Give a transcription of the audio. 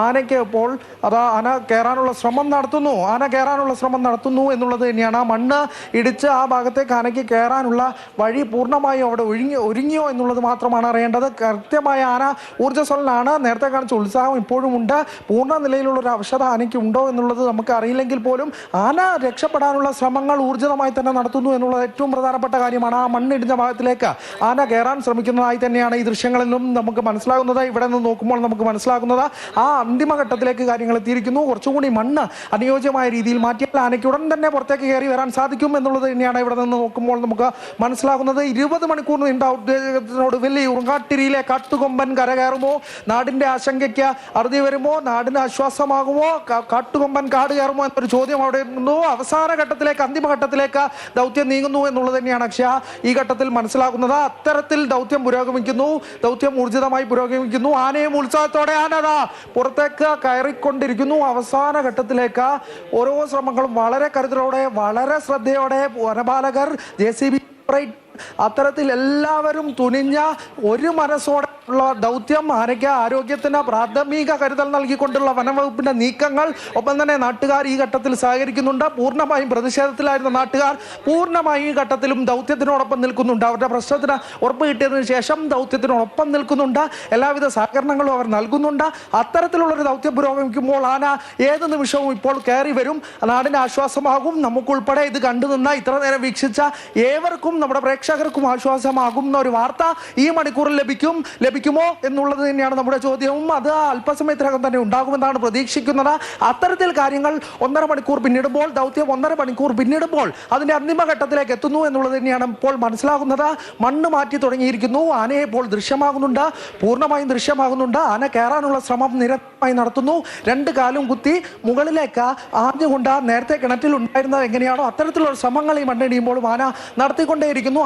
ആനയ്ക്ക് ഇപ്പോൾ ആന കയറാനുള്ള ശ്രമം നടത്തുന്നു എന്നുള്ളത് തന്നെയാണ്. മണ്ണ് ഇടിച്ച് ആ ഭാഗത്തേക്ക് ആനയ്ക്ക് കയറാനുള്ള വഴി പൂർണ്ണമായും അവിടെ ഒരുങ്ങിയോ എന്നുള്ളത് മാത്രമാണ് അറിയേണ്ടത്. കൃത്യമായ ആന ഊർജ്ജസ്വലനാണ്. നേരത്തെ കാണിച്ച ഉത്സാഹം ഇപ്പോഴും ഉണ്ട്. പൂർണ്ണ നിലയിലുള്ള ഒരു അവശത ആനയ്ക്ക് ഉണ്ടോ എന്നുള്ളത് നമുക്ക് അറിയില്ലെങ്കിൽ പോലും ആന രക്ഷപ്പെടാനുള്ള ശ്രമങ്ങൾ ഊർജിതമായി തന്നെ നടത്തുന്നു എന്നുള്ളത് ഏറ്റവും പ്രധാനപ്പെട്ട കാര്യമാണ്. ആ മണ്ണിടിഞ്ഞ ഭാഗത്തിലേക്ക് ആന കയറാൻ ശ്രമിക്കുന്നതായി തന്നെയാണ് ഈ ദൃശ്യങ്ങളിൽ നിന്നും നമുക്ക് മനസ്സിലാകുന്നത്. ഇവിടെ നിന്ന് നോക്കുമ്പോൾ നമുക്ക് മനസ്സിലാകുന്നത് ആ അന്തിമഘട്ടത്തിലേക്ക് കാര്യങ്ങൾ എത്തിയിരിക്കുന്നു. കുറച്ചുകൂടി മണ്ണ് അനുയോജ്യമായ രീതിയിൽ മാറ്റിയാൽ ആനയ്ക്ക് ഉടൻ തന്നെ പുറത്തേക്ക് കയറി വരാൻ സാധിക്കും എന്നുള്ളത് തന്നെയാണ് ഇവിടെ നിന്ന് നോക്കുമ്പോൾ നമുക്ക് മനസ്സിലാകുന്നത്. 20 മണിക്കൂർ നീണ്ട ഔദ്യോഗികത്തിനൊടുവിൽ ഉറങ്ങാട്ടിരിയിലെ കാട്ടുകൊമ്പൻ കരകയറുമോ? നാടിന്റെ ആശങ്കയ്ക്ക് അറുതി വരുമോ? നാടിന് ആശ്വാസമാകുമോ? കാട്ടുകൊമ്പൻ കാട് കയറുമോ എന്നൊരു ചോദ്യം അവിടെ ഇരുന്നു. അവസാന ഘട്ടത്തിലേക്ക്, അന്തിമഘട്ടത്തിലേക്ക് ദൗത്യം നീങ്ങുന്നു എന്നുള്ളത് തന്നെയാണ് അക്ഷയ ഈ ഘട്ടത്തിൽ മനസ്സിലാക്കുന്നത്. അത്തരത്തിൽ ദൗത്യം പുരോഗമിക്കുന്നു, ദൗത്യം ഊർജിതമായി പുരോഗമിക്കുന്നു. ആനയും ഉത്സാഹത്തോടെ ആനതാ പുറത്തേക്ക് കയറിക്കൊണ്ടിരിക്കുന്നു. അവസാന ഘട്ടത്തിലേക്ക് ഓരോ ശ്രമങ്ങളും വളരെ കരുതലോടെ, വളരെ ശ്രദ്ധയോടെ വനപാലകർ, JCB അത്തരത്തിൽ എല്ലാവരും തുനിഞ്ഞ ഒരു മനസ്സോടെ ഉള്ള ദൗത്യം. ആനയ്ക്ക് ആരോഗ്യത്തിന് പ്രാഥമിക കരുതൽ നൽകിക്കൊണ്ടുള്ള വനംവകുപ്പിന്റെ നീക്കങ്ങൾ, ഒപ്പം തന്നെ നാട്ടുകാർ ഈ ഘട്ടത്തിൽ സഹകരിക്കുന്നുണ്ട്. പൂർണ്ണമായും പ്രതിഷേധത്തിലായിരുന്ന നാട്ടുകാർ പൂർണ്ണമായും ഈ ഘട്ടത്തിലും ദൗത്യത്തിനോടൊപ്പം നിൽക്കുന്നുണ്ട്. അവരുടെ പ്രശ്നത്തിന് ഉറപ്പ് കിട്ടിയതിനു ശേഷം ദൗത്യത്തിനോടൊപ്പം നിൽക്കുന്നുണ്ട്. എല്ലാവിധ സഹകരണങ്ങളും അവർ നൽകുന്നുണ്ട്. അത്തരത്തിലുള്ളൊരു ദൗത്യം പുരോഗമിക്കുമ്പോൾ ആന ഏത് നിമിഷവും ഇപ്പോൾ കയറി വരും. നാടിന് ആശ്വാസമാകും. നമുക്കുൾപ്പെടെ ഇത് കണ്ടുനിന്ന, ഇത്ര നേരം വീക്ഷിച്ച ഏവർക്കും, നമ്മുടെ പ്രേക്ഷകർക്കും ആശ്വാസമാകുന്ന ഒരു വാർത്ത ഈ മണിക്കൂറിൽ ലഭിക്കുമോ എന്നുള്ളത് തന്നെയാണ് നമ്മുടെ ചോദ്യവും. അത് അല്പസമയത്തിനകം തന്നെ ഉണ്ടാകുമെന്നാണ് പ്രതീക്ഷിക്കുന്നത്. അത്തരത്തിൽ കാര്യങ്ങൾ 1.5 മണിക്കൂർ പിന്നിടുമ്പോൾ, ദൗത്യം 1.5 മണിക്കൂർ പിന്നിടുമ്പോൾ അതിന്റെ അന്തിമഘട്ടത്തിലേക്ക് എത്തുന്നു എന്നുള്ളത് തന്നെയാണ് ഇപ്പോൾ മനസ്സിലാകുന്നത്. മണ്ണ് മാറ്റി തുടങ്ങിയിരിക്കുന്നു. ആനയെ ഇപ്പോൾ ദൃശ്യമാകുന്നുണ്ട്, പൂർണ്ണമായും ദൃശ്യമാകുന്നുണ്ട്. ആന കയറാനുള്ള ശ്രമം നിരന്തരമായി നടത്തുന്നു. 2 കാലും കുത്തി മുകളിലേക്ക് ആഞ്ഞുകൊണ്ട് നേരത്തെ കിണറ്റിൽ ഉണ്ടായിരുന്നത് എങ്ങനെയാണോ അത്തരത്തിലുള്ള ശ്രമങ്ങൾ ഈ മണ്ണിടിയുമ്പോഴും ആന നടത്തിക്കൊണ്ടേയിരിക്കുന്നു.